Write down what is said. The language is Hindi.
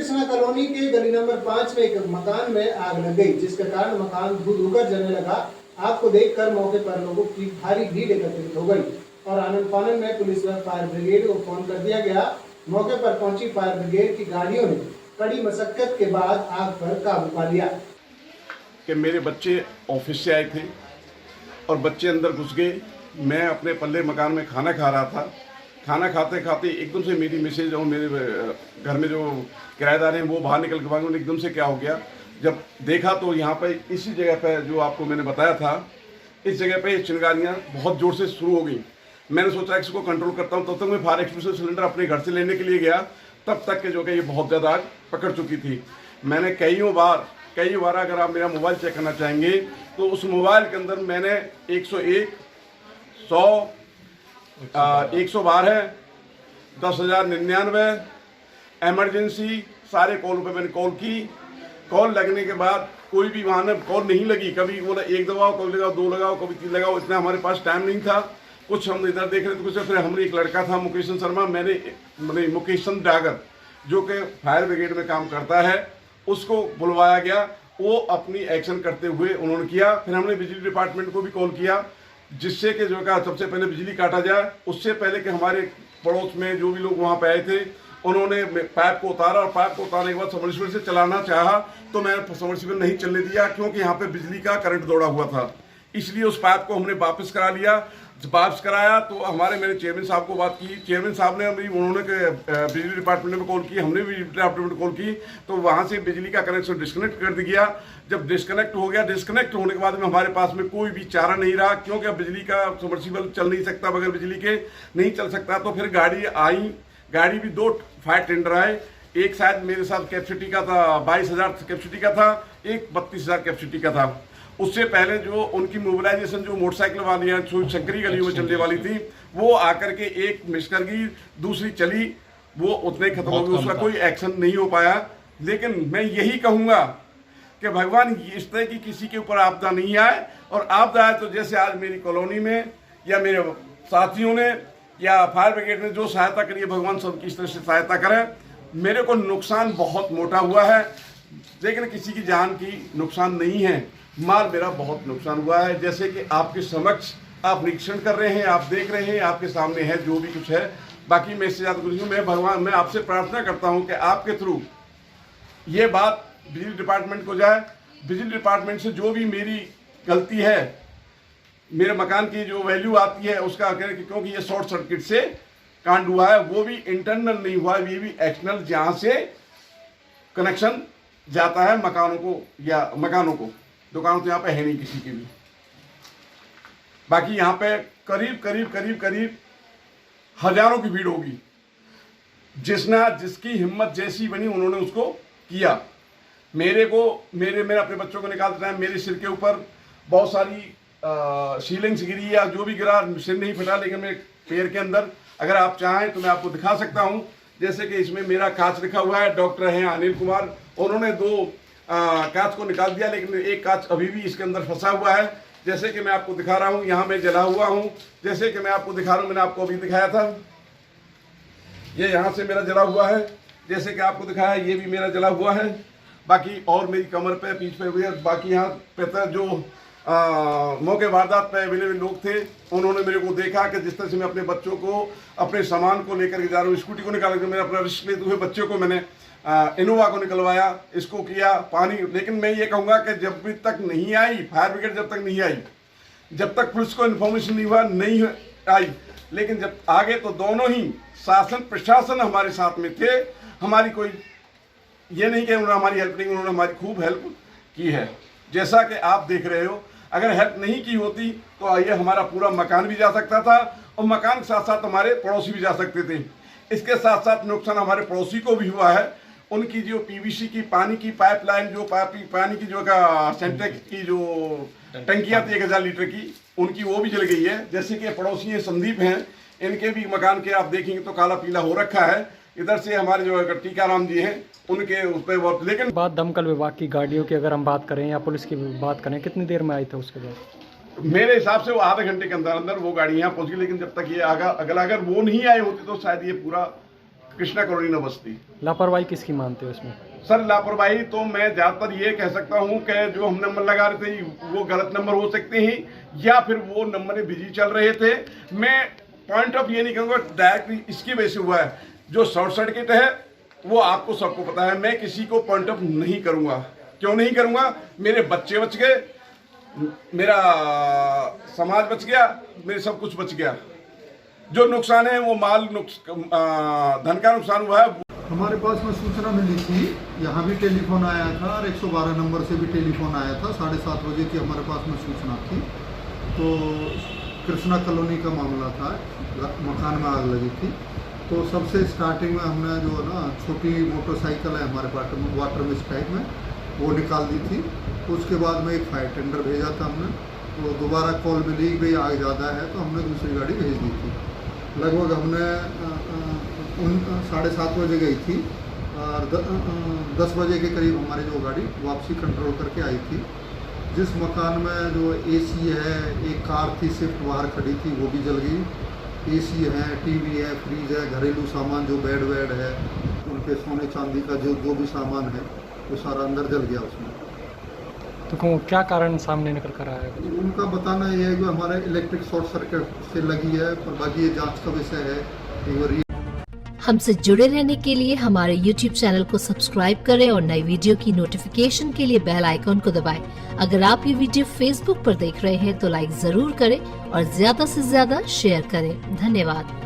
कृष्णा कॉलोनी के गली नंबर 5 में एक मकान में आग लग गई, जिसके कारण मकान धू धूकर जलने लगा। आग को देखकर मौके पर लोगों की भारी भीड़ एकत्रित हो गई और आनंद फानन में पुलिस व फायर ब्रिगेड को फोन कर दिया गया। मौके पर पहुंची फायर ब्रिगेड की गाड़ियों ने कड़ी मशक्कत के बाद आग पर काबू पा लिया। कि मेरे बच्चे ऑफिस से आए थे और बच्चे अंदर घुस गए। मैं अपने पल्ले मकान में खाना खा रहा था। खाना खाते खाते एकदम से मेरी मिसेज और मेरे घर में जो किराएदार हैं वो बाहर निकल के भागे। एकदम से क्या हो गया, जब देखा तो यहाँ पे इसी जगह पे जो आपको मैंने बताया था, इस जगह पे चिंगारियाँ बहुत ज़ोर से शुरू हो गई। मैंने सोचा इसको कंट्रोल करता हूँ, तब तक मैं फायर एक्सटिंग्विशर सिलेंडर अपने घर से लेने के लिए गया, तब तक के जो कि ये बहुत ज़्यादा आग पकड़ चुकी थी। मैंने कई बार अगर आप मेरा मोबाइल चेक करना चाहेंगे तो उस मोबाइल के अंदर मैंने 101, 100, 112, 10,099 इमरजेंसी सारे कॉल पे मैंने कॉल की। कॉल लगने के बाद कोई भी वहाँ कॉल नहीं लगी। कभी बोला 1 दबाओ, कभी लगाओ 2 लगाओ, कभी 3 लगाओ। इतना हमारे पास टाइम नहीं था। कुछ हम इधर देख रहे थे, कुछ फिर हमने एक लड़का था मुकेश शर्मा, मैंने मुकेश डागर जो कि फायर ब्रिगेड में काम करता है, उसको बुलवाया गया। वो अपनी एक्शन करते हुए उन्होंने किया। फिर हमने बिजली डिपार्टमेंट को भी कॉल किया, जिससे कि जो का सबसे पहले बिजली काटा जाए। उससे पहले कि हमारे पड़ोस में जो भी लोग वहाँ पे आए थे, उन्होंने पाइप को उतारा और पाइप को उतारने के बाद सबमर्सिबल से चलाना चाहा तो मैंने सबमर्सिबल नहीं चलने दिया, क्योंकि यहाँ पे बिजली का करंट दौड़ा हुआ था। इसलिए उस पाइप को हमने वापस करा लिया। वापस कराया तो मेरे चेयरमैन साहब को बात की। चेयरमैन साहब ने उन्होंने बिजली डिपार्टमेंट में कॉल की, हमने भी बिजली डिपार्टमेंट में कॉल की, तो वहाँ से बिजली का कनेक्शन डिस्कनेक्ट कर दिया। जब डिस्कनेक्ट हो गया, डिस्कनेक्ट होने के बाद में हमारे पास में कोई भी चारा नहीं रहा, क्योंकि अब बिजली का सबमर्सिबल चल नहीं सकता, बगैर बिजली के नहीं चल सकता। तो फिर गाड़ी आई, गाड़ी भी 2 फायर टेंडर आए। एक शायद मेरे साथ कैपेसिटी का था 22,000 कैपेसिटी का था, एक 32,000 कैपेसिटी का था। उससे पहले जो उनकी मोबिलाइजेशन जो मोटरसाइकिल वाली है शंकरी गली में चलने वाली थी, वो आकर के एक मिस कर गई, दूसरी चली, वो उतने खत्म हो गई, उसका कोई एक्शन नहीं हो पाया। लेकिन मैं यही कहूँगा कि भगवान इस तरह की किसी के ऊपर आपदा नहीं आए, और आपदा आए तो जैसे आज मेरी कॉलोनी में या मेरे साथियों ने या फायर ब्रिगेड ने जो सहायता करी है, भगवान सबकी इस तरह से सहायता करें। मेरे को नुकसान बहुत मोटा हुआ है, लेकिन किसी की जान की नुकसान नहीं है। माल मेरा बहुत नुकसान हुआ है, जैसे कि आपके समक्ष आप निरीक्षण कर रहे हैं, आप देख रहे हैं, आपके सामने है जो भी कुछ है। बाकी मैं इससे ज़्यादा कुछ नहीं। मैं आपसे प्रार्थना करता हूं कि आपके थ्रू ये बात बिजली डिपार्टमेंट को जाए। बिजली डिपार्टमेंट से जो भी मेरी गलती है, मेरे मकान की जो वैल्यू आती है उसका, क्योंकि ये शॉर्ट सर्किट से कांड हुआ है, वो भी इंटरनल नहीं हुआ है, ये भी एक्सटर्नल, जहाँ से कनेक्शन जाता है मकानों को या मकानों को। दुकानों तो यहाँ पे है नहीं किसी की भी। बाकी यहाँ पे करीब हजारों की भीड़ होगी। जिसकी हिम्मत जैसी बनी उन्होंने उसको किया। मेरे अपने बच्चों को निकाल देना है। मेरे सिर के ऊपर बहुत सारी सीलिंग्स गिरी या जो भी गिरा, सिर नहीं फटा, लेकिन मेरे पैर के अंदर, अगर आप चाहें तो मैं आपको दिखा सकता हूँ। जैसे कि इसमें मेरा कांच लिखा हुआ है, डॉक्टर हैं अनिल कुमार, उन्होंने 2 कांच को निकाल दिया, लेकिन एक कांच अभी भी इसके अंदर फंसा हुआ है। जैसे कि मैं आपको दिखा रहा हूँ, यहाँ मैं जला हुआ हूँ। जैसे कि मैं आपको दिखा रहा हूँ, मैंने आपको अभी दिखाया था, ये यहाँ से मेरा जला हुआ है। जैसे कि आपको दिखाया, ये भी मेरा जला हुआ है। बाकी और मेरी कमर पे, पीठ पे हुई है। बाकी यहाँ पे जो मौके वारदात पे अवेलेबल लोग थे, उन्होंने मेरे को देखा कि जिस तरह से मैं अपने बच्चों को, अपने सामान को लेकर के जा रहा हूँ, स्कूटी को निकाल कर मैंने अपना रिस्क लेते हुए बच्चों को मैंने इनोवा को निकलवाया, इसको किया पानी। लेकिन मैं ये कहूँगा कि जब भी तक नहीं आई फायर ब्रिगेड, जब तक नहीं आई, जब तक पुलिस को इन्फॉर्मेशन नहीं हुआ, नहीं आई, लेकिन जब आगे तो दोनों ही शासन प्रशासन हमारे साथ में थे। हमारी कोई ये नहीं कि उन्होंने हमारी हेल्प नहीं, उन्होंने हमारी खूब हेल्प की है। जैसा कि आप देख रहे हो, अगर हेल्प नहीं की होती तो ये हमारा पूरा मकान भी जा सकता था, और मकान के साथ साथ हमारे पड़ोसी भी जा सकते थे। इसके साथ साथ नुकसान हमारे पड़ोसी को भी हुआ है। उनकी जो पीवीसी की पानी की पाइपलाइन, जो पानी की जो का सेंटेक्स की जो टंकियाँ थी 1000 लीटर की, उनकी वो भी जल गई है। जैसे कि पड़ोसी हैं संदीप हैं, इनके भी मकान के आप देखेंगे तो काला पीला हो रखा है। इधर से हमारे जो टीकाराम जी हैं, उनके उस पर बहुत। लेकिन बात दमकल विभाग की गाड़ियों की अगर हम बात करें या पुलिस की बात करें, कितनी देर में आई थे उसके बाद? मेरे हिसाब से वो आधे घंटे के अंदर अंदर वो गाड़ी यहाँ पहुँच गई। लेकिन जब तक ये अगर वो नहीं आए होते तो शायद ये पूरा कृष्णा कॉलोनी न बस्ती। लापरवाही किसकी मानते हो इसमें? सर लापरवाही तो मैं ज़्यादातर ये कह सकता हूँ कि जो हम नंबर लगा रहे थे वो गलत नंबर हो सकते हैं या फिर वो नंबर बिजी चल रहे थे। मैं पॉइंट ऑफ ये नहीं कहूँगा डायरेक्ट इसकी वजह से हुआ है। जो शॉर्ट सर्किट है वो आपको सबको पता है, मैं किसी को पॉइंट ऑफ नहीं करूँगा। क्यों नहीं करूँगा? मेरे बच्चे बच गए, मेरा समाज बच गया, मेरे सब कुछ बच गया। जो नुकसान है वो धन का नुकसान हुआ है। हमारे पास में सूचना मिली थी, यहाँ भी टेलीफोन आया था और 112 नंबर से भी टेलीफोन आया था। 7:30 बजे की हमारे पास में सूचना थी। तो कृष्णा कॉलोनी का मामला था, मकान में आग लगी थी। तो सबसे स्टार्टिंग में हमने जो ना छोटी मोटरसाइकिल है हमारे पास में वाटर में टाइप में वो निकाल दी थी। उसके बाद में एक फायर टेंडर भेजा था हमने। तो दोबारा कॉल मिली कि भाई आग ज़्यादा है, तो हमने दूसरी गाड़ी भेज दी थी। लगभग हमने 7:30 बजे गई थी और 10 बजे के करीब हमारी जो गाड़ी वापसी कंट्रोल करके आई थी। जिस मकान में जो एसी है, एक कार थी स्विफ्ट बाहर खड़ी थी, वो भी जल गई। एसी है, टीवी है, फ्रिज है, घरेलू सामान जो बेड वेड है, उनके सोने चांदी का जो भी सामान है वो सारा अंदर जल गया उसमें। तो क्या कारण सामने निकल कर आया है? उनका बताना ये है कि हमारे इलेक्ट्रिक शॉर्ट सर्किट से लगी है, पर बाकी ये जांच का विषय है। हमसे जुड़े रहने के लिए हमारे YouTube चैनल को सब्सक्राइब करें और नई वीडियो की नोटिफिकेशन के लिए बेल आइकॉन को दबाएं। अगर आप ये वीडियो Facebook पर देख रहे हैं तो लाइक जरूर करें और ज्यादा से ज्यादा शेयर करें। धन्यवाद।